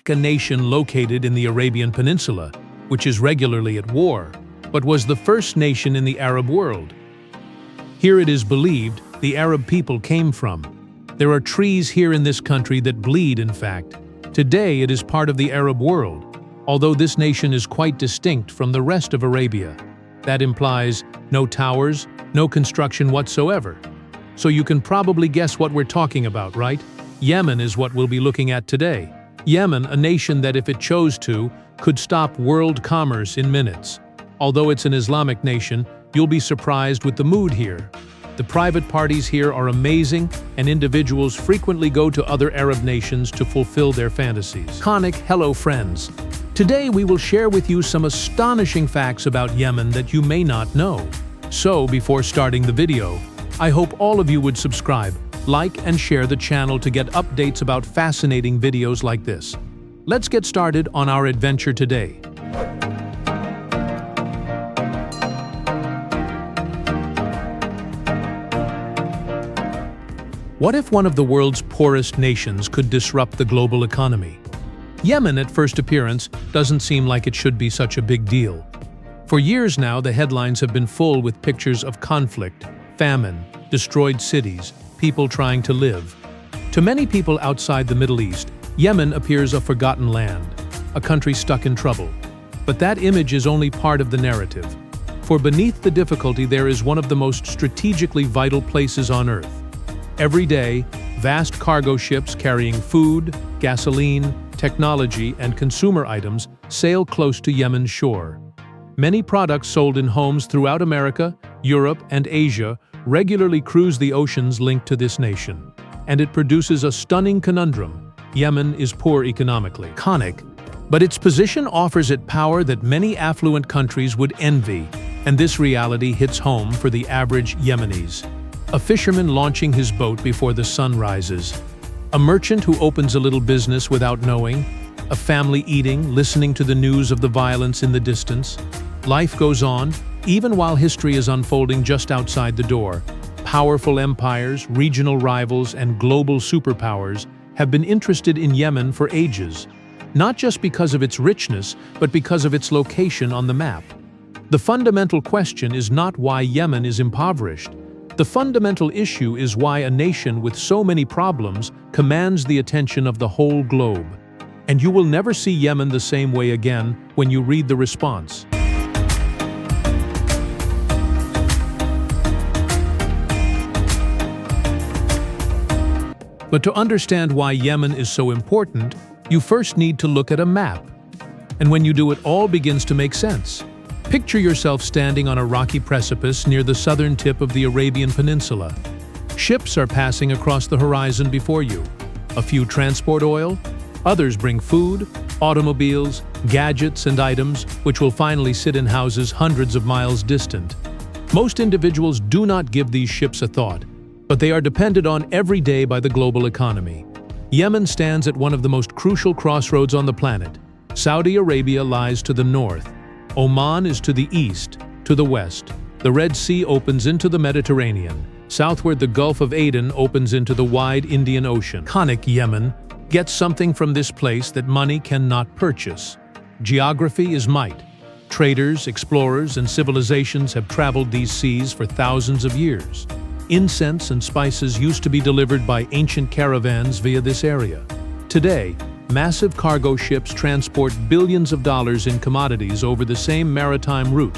a nation located in the Arabian Peninsula, which is regularly at war, but was the first nation in the Arab world. Here it is believed the Arab people came from. There are trees here in this country that bleed, in fact. Today it is part of the Arab world, although this nation is quite distinct from the rest of Arabia. That implies no towers, no construction whatsoever. So you can probably guess what we're talking about, right? Yemen is what we'll be looking at today. Yemen, a nation that if it chose to, could stop world commerce in minutes. Although it's an Islamic nation, you'll be surprised with the mood here. The private parties here are amazing, and individuals frequently go to other Arab nations to fulfill their fantasies. Hello friends. Today we will share with you some astonishing facts about Yemen that you may not know. So before starting the video, I hope all of you would subscribe, like and share the channel to get updates about fascinating videos like this. Let's get started on our adventure today. What if one of the world's poorest nations could disrupt the global economy? Yemen, at first appearance, doesn't seem like it should be such a big deal. For years now, the headlines have been full with pictures of conflict, famine, destroyed cities, people trying to live. To many people outside the Middle East, Yemen appears a forgotten land, a country stuck in trouble. But that image is only part of the narrative. For beneath the difficulty there is one of the most strategically vital places on Earth. Every day, vast cargo ships carrying food, gasoline, technology, and consumer items sail close to Yemen's shore. Many products sold in homes throughout America, Europe, and Asia regularly cruise the oceans linked to this nation. And it produces a stunning conundrum. Yemen is poor economically, but its position offers it power that many affluent countries would envy, and this reality hits home for the average Yemenis. A fisherman launching his boat before the sun rises. A merchant who opens a little business without knowing. A family eating, listening to the news of the violence in the distance. Life goes on, even while history is unfolding just outside the door. Powerful empires, regional rivals, and global superpowers have been interested in Yemen for ages, not just because of its richness, but because of its location on the map. The fundamental question is not why Yemen is impoverished. The fundamental issue is why a nation with so many problems commands the attention of the whole globe. And you will never see Yemen the same way again when you read the response. But to understand why Yemen is so important, you first need to look at a map. And when you do, it all begins to make sense. Picture yourself standing on a rocky precipice near the southern tip of the Arabian Peninsula. Ships are passing across the horizon before you. A few transport oil, others bring food, automobiles, gadgets, and items which will finally sit in houses hundreds of miles distant. Most individuals do not give these ships a thought, but they are depended on every day by the global economy. Yemen stands at one of the most crucial crossroads on the planet. Saudi Arabia lies to the north. Oman is to the east, to the west. The Red Sea opens into the Mediterranean. Southward, the Gulf of Aden opens into the wide Indian Ocean. Yemen gets something from this place that money cannot purchase. Geography is might. Traders, explorers, and civilizations have traveled these seas for thousands of years. Incense and spices used to be delivered by ancient caravans via this area. Today, massive cargo ships transport billions of dollars in commodities over the same maritime route.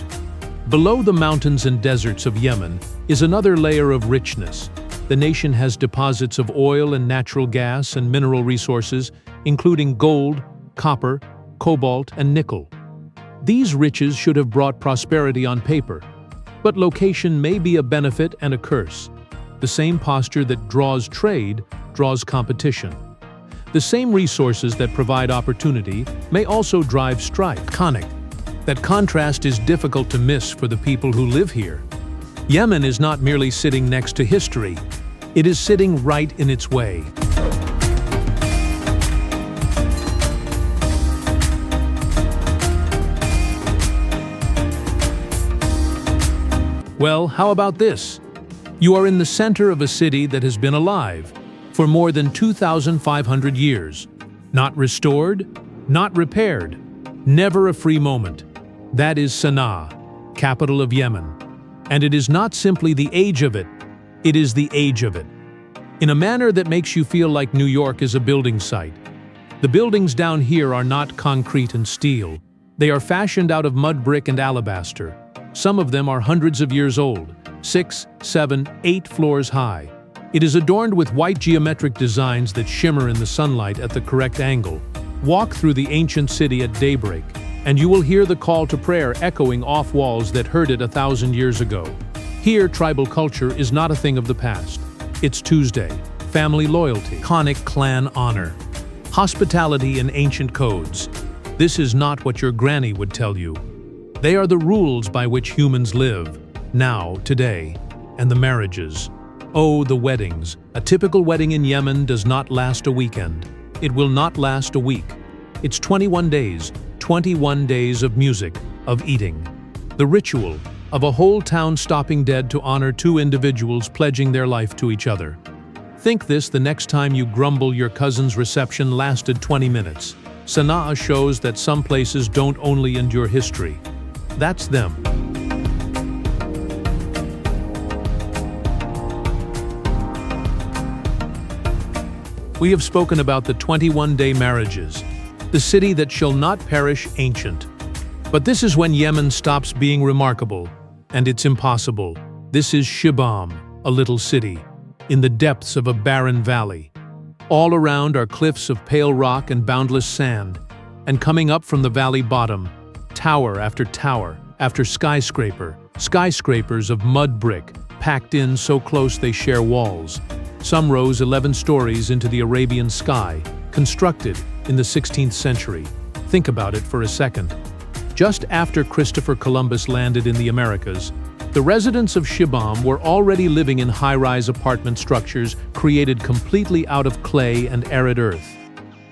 Below the mountains and deserts of Yemen is another layer of richness. The nation has deposits of oil and natural gas and mineral resources, including gold, copper, cobalt, and nickel. These riches should have brought prosperity on paper, but location may be a benefit and a curse. The same posture that draws trade draws competition. The same resources that provide opportunity may also drive strife. That contrast is difficult to miss for the people who live here. Yemen is not merely sitting next to history, it is sitting right in its way. Well, how about this? You are in the center of a city that has been alive for more than 2,500 years. Not restored, not repaired, never a free moment. That is Sanaa, capital of Yemen. And it is not simply the age of it, it is the age of it. In a manner that makes you feel like New York is a building site. The buildings down here are not concrete and steel. They are fashioned out of mud brick and alabaster. Some of them are hundreds of years old, 6, 7, 8 floors high. It is adorned with white geometric designs that shimmer in the sunlight at the correct angle. Walk through the ancient city at daybreak, and you will hear the call to prayer echoing off walls that heard it 1,000 years ago. Here, tribal culture is not a thing of the past. It's Tuesday, family loyalty, iconic clan honor, hospitality and ancient codes. This is not what your granny would tell you. They are the rules by which humans live, now, today, and the marriages. Oh, the weddings. A typical wedding in Yemen does not last a weekend. It will not last a week. It's 21 days of music, of eating. The ritual of a whole town stopping dead to honor two individuals pledging their life to each other. Think this the next time you grumble your cousin's reception lasted 20 minutes. Sanaa shows that some places don't only endure history. That's them. We have spoken about the 21-day marriages, the city that shall not perish ancient. But this is when Yemen stops being remarkable, and it's impossible. This is Shibam, a little city, in the depths of a barren valley. All around are cliffs of pale rock and boundless sand, and coming up from the valley bottom, tower after skyscrapers of mud brick, packed in so close they share walls. Some rose 11 stories into the Arabian sky, constructed in the 16th century. Think about it for a second. Just after Christopher Columbus landed in the Americas, the residents of Shibam were already living in high-rise apartment structures created completely out of clay and arid earth.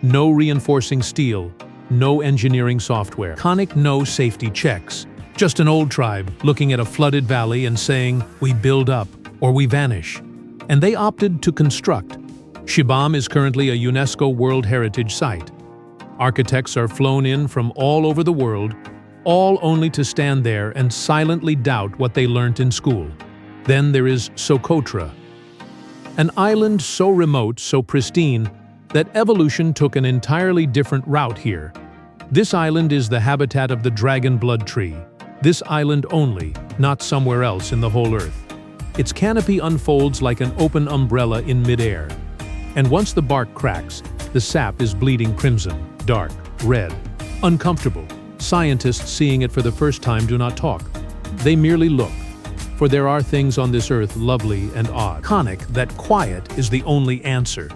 No reinforcing steel, no engineering software, no safety checks. Just an old tribe looking at a flooded valley and saying, "We build up or we vanish." And they opted to construct. Shibam is currently a UNESCO World Heritage Site. Architects are flown in from all over the world, all only to stand there and silently doubt what they learnt in school. Then there is Socotra, an island so remote, so pristine, that evolution took an entirely different route here. This island is the habitat of the dragon blood tree. This island only, not somewhere else in the whole earth. Its canopy unfolds like an open umbrella in midair. And once the bark cracks, the sap is bleeding crimson, dark, red, uncomfortable. Scientists seeing it for the first time do not talk. They merely look. For there are things on this earth lovely and odd. That quiet is the only answer.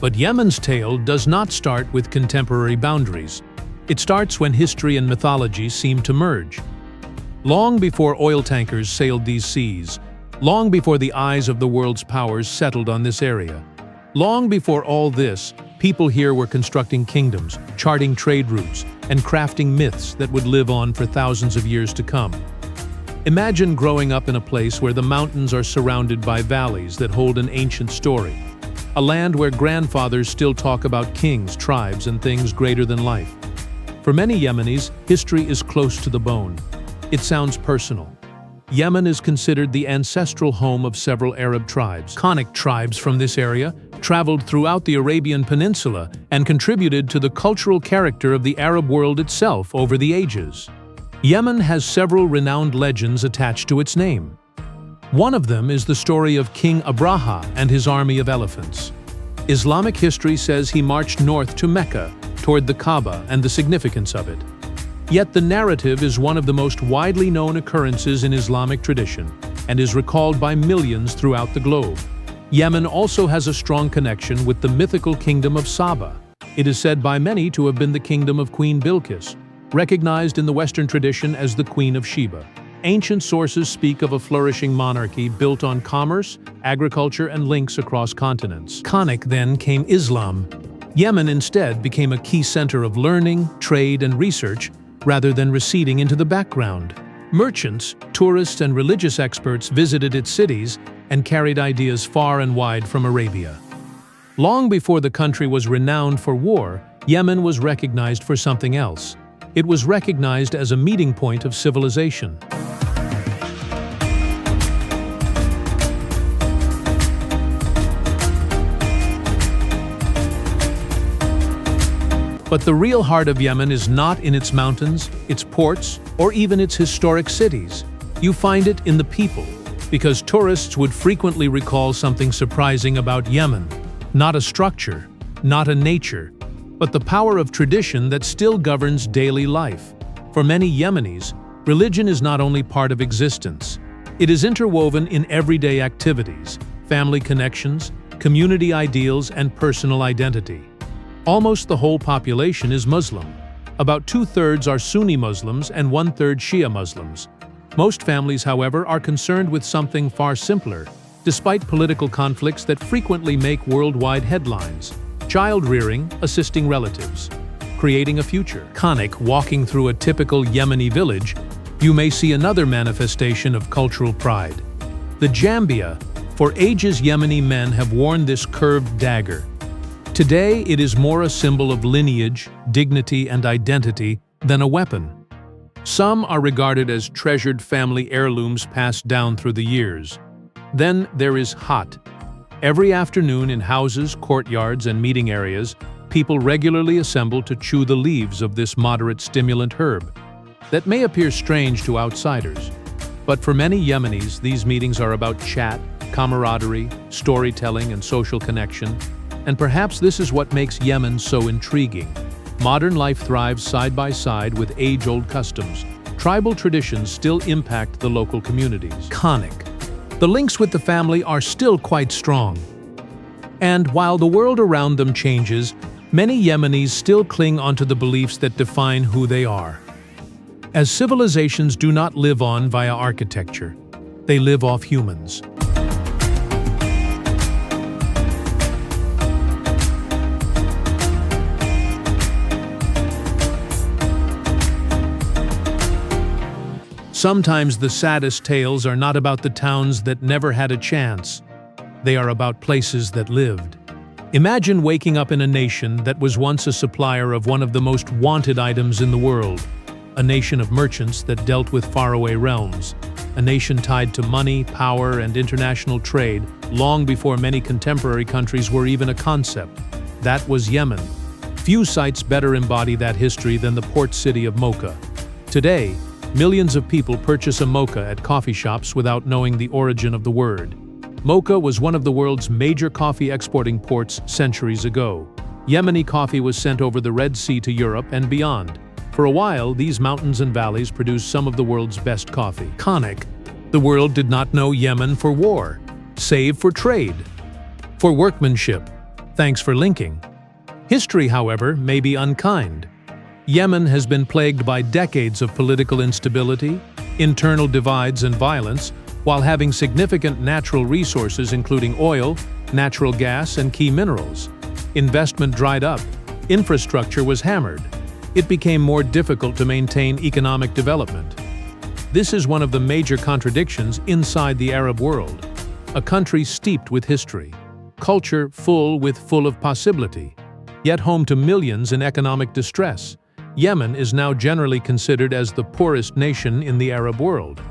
But Yemen's tale does not start with contemporary boundaries. It starts when history and mythology seem to merge. Long before oil tankers sailed these seas, long before the eyes of the world's powers settled on this area, long before all this, people here were constructing kingdoms, charting trade routes, and crafting myths that would live on for thousands of years to come. Imagine growing up in a place where the mountains are surrounded by valleys that hold an ancient story. A land where grandfathers still talk about kings, tribes, and things greater than life. For many Yemenis, history is close to the bone. It sounds personal. Yemen is considered the ancestral home of several Arab tribes. Iconic tribes from this area traveled throughout the Arabian Peninsula and contributed to the cultural character of the Arab world itself over the ages. Yemen has several renowned legends attached to its name. One of them is the story of King Abraha and his army of elephants. Islamic history says he marched north to Mecca, toward the Kaaba and the significance of it. Yet the narrative is one of the most widely known occurrences in Islamic tradition and is recalled by millions throughout the globe. Yemen also has a strong connection with the mythical kingdom of Saba. It is said by many to have been the kingdom of Queen Bilqis, recognized in the Western tradition as the Queen of Sheba. Ancient sources speak of a flourishing monarchy built on commerce, agriculture, and links across continents. Then came Islam. Yemen instead became a key center of learning, trade, and research, rather than receding into the background. Merchants, tourists, and religious experts visited its cities and carried ideas far and wide from Arabia. Long before the country was renowned for war, Yemen was recognized for something else. It was recognized as a meeting point of civilization. But the real heart of Yemen is not in its mountains, its ports, or even its historic cities. You find it in the people, because tourists would frequently recall something surprising about Yemen. Not a structure, not a nature, but the power of tradition that still governs daily life. For many Yemenis, religion is not only part of existence. It is interwoven in everyday activities, family connections, community ideals, and personal identity. Almost the whole population is Muslim. About 2/3 are Sunni Muslims and 1/3 Shia Muslims. Most families, however, are concerned with something far simpler, despite political conflicts that frequently make worldwide headlines: child-rearing, assisting relatives, creating a future. Iconic. Walking through a typical Yemeni village, you may see another manifestation of cultural pride. The jambia. For ages, Yemeni men have worn this curved dagger. Today, it is more a symbol of lineage, dignity, and identity than a weapon. Some are regarded as treasured family heirlooms passed down through the years. Then there is hat. Every afternoon in houses, courtyards, and meeting areas, people regularly assemble to chew the leaves of this moderate stimulant herb. That may appear strange to outsiders, but for many Yemenis, these meetings are about chat, camaraderie, storytelling, and social connection. And perhaps this is what makes Yemen so intriguing. Modern life thrives side by side with age-old customs. Tribal traditions still impact the local communities. Iconic. The links with the family are still quite strong. And while the world around them changes, many Yemenis still cling onto the beliefs that define who they are. As civilizations do not live on via architecture, they live off humans. Sometimes the saddest tales are not about the towns that never had a chance. They are about places that lived. Imagine waking up in a nation that was once a supplier of one of the most wanted items in the world, a nation of merchants that dealt with faraway realms, a nation tied to money, power, and international trade long before many contemporary countries were even a concept. That was Yemen. Few sites better embody that history than the port city of Mocha. Today, millions of people purchase a mocha at coffee shops without knowing the origin of the word. Mocha was one of the world's major coffee exporting ports centuries ago. Yemeni coffee was sent over the Red Sea to Europe and beyond. For a while, these mountains and valleys produced some of the world's best coffee. Iconic. The world did not know Yemen for war, save for trade, for workmanship. Thanks for linking. History, however, may be unkind. Yemen has been plagued by decades of political instability, internal divides, and violence, while having significant natural resources including oil, natural gas, and key minerals. Investment dried up, infrastructure was hammered. It became more difficult to maintain economic development. This is one of the major contradictions inside the Arab world. A country steeped with history, culture full of possibility, yet home to millions in economic distress. Yemen is now generally considered as the poorest nation in the Arab world.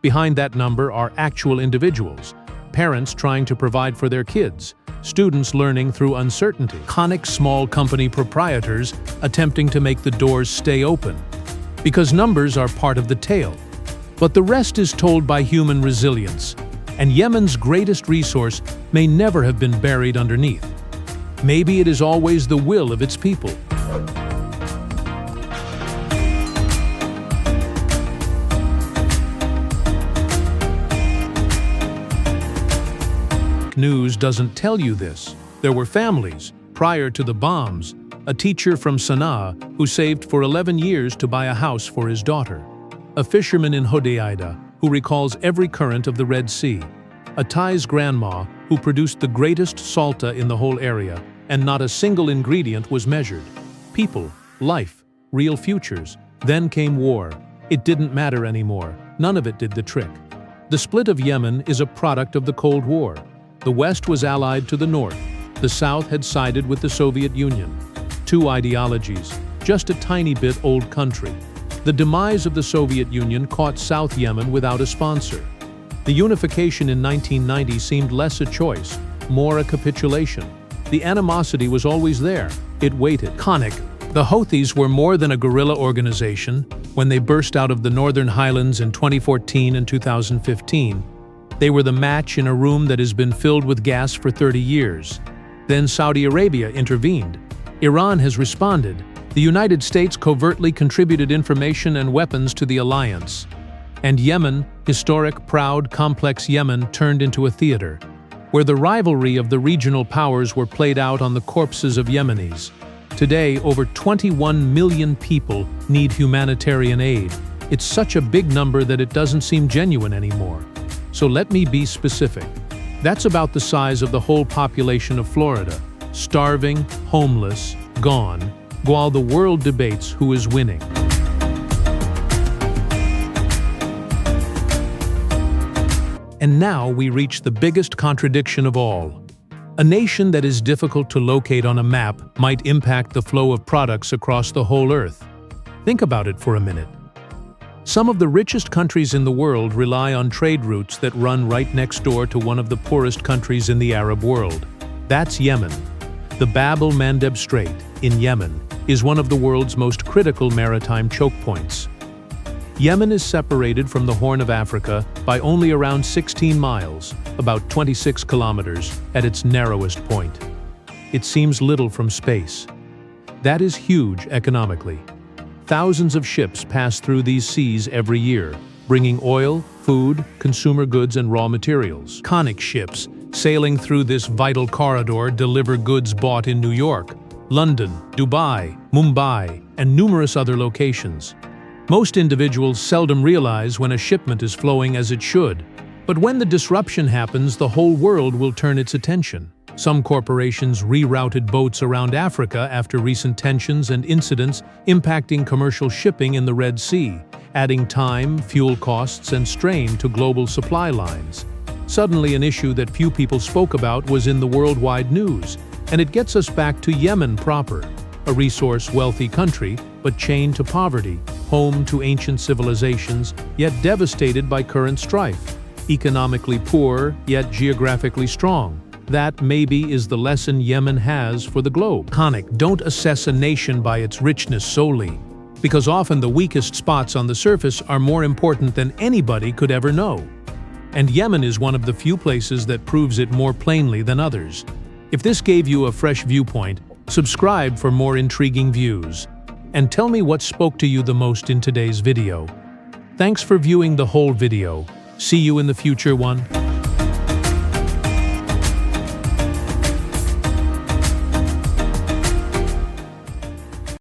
Behind that number are actual individuals, parents trying to provide for their kids, students learning through uncertainty, iconic small company proprietors attempting to make the doors stay open. Because numbers are part of the tale. But the rest is told by human resilience, and Yemen's greatest resource may never have been buried underneath. Maybe it is always the will of its people. News doesn't tell you this. There were families, prior to the bombs, a teacher from Sanaa who saved for 11 years to buy a house for his daughter, a fisherman in Hodeidah who recalls every current of the Red Sea, a Thai's grandma who produced the greatest salta in the whole area, and not a single ingredient was measured. People, life, real futures. Then came war. It didn't matter anymore. none of it did the trick. The split of Yemen is a product of the Cold War. The West was allied to the North. The South had sided with the Soviet Union. Two ideologies, just a tiny bit old country. The demise of the Soviet Union caught South Yemen without a sponsor. The unification in 1990 seemed less a choice, more a capitulation. The animosity was always there. It waited. The Houthis were more than a guerrilla organization. When they burst out of the northern highlands in 2014 and 2015, they were the match in a room that has been filled with gas for 30 years. Then Saudi Arabia intervened. Iran has responded. The United States covertly contributed information and weapons to the alliance. And Yemen, historic, proud, complex Yemen, turned into a theater, where the rivalry of the regional powers were played out on the corpses of Yemenis. Today, over 21 million people need humanitarian aid. It's such a big number that it doesn't seem genuine anymore. So let me be specific. That's about the size of the whole population of Florida. Starving, homeless, gone, while the world debates who is winning. And now we reach the biggest contradiction of all. A nation that is difficult to locate on a map might impact the flow of products across the whole Earth. Think about it for a minute. Some of the richest countries in the world rely on trade routes that run right next door to one of the poorest countries in the Arab world. That's Yemen. The Bab el-Mandeb Strait, in Yemen, is one of the world's most critical maritime choke points. Yemen is separated from the Horn of Africa by only around 16 miles, about 26 kilometers, at its narrowest point. It seems little from space. That is huge economically. Thousands of ships pass through these seas every year, bringing oil, food, consumer goods, and raw materials. Conic ships sailing through this vital corridor deliver goods bought in New York, London, Dubai, Mumbai, and numerous other locations. Most individuals seldom realize when a shipment is flowing as it should, but when the disruption happens, the whole world will turn its attention. Some corporations rerouted boats around Africa after recent tensions and incidents impacting commercial shipping in the Red Sea, adding time, fuel costs, and strain to global supply lines. Suddenly, an issue that few people spoke about was in the worldwide news, and it gets us back to Yemen proper, a resource-wealthy country, but chained to poverty, home to ancient civilizations, yet devastated by current strife. Economically poor, yet geographically strong. That, maybe, is the lesson Yemen has for the globe. Don't assess a nation by its richness solely, because often the weakest spots on the surface are more important than anybody could ever know. And Yemen is one of the few places that proves it more plainly than others. If this gave you a fresh viewpoint, subscribe for more intriguing views. And tell me what spoke to you the most in today's video. Thanks for viewing the whole video. See you in the future one.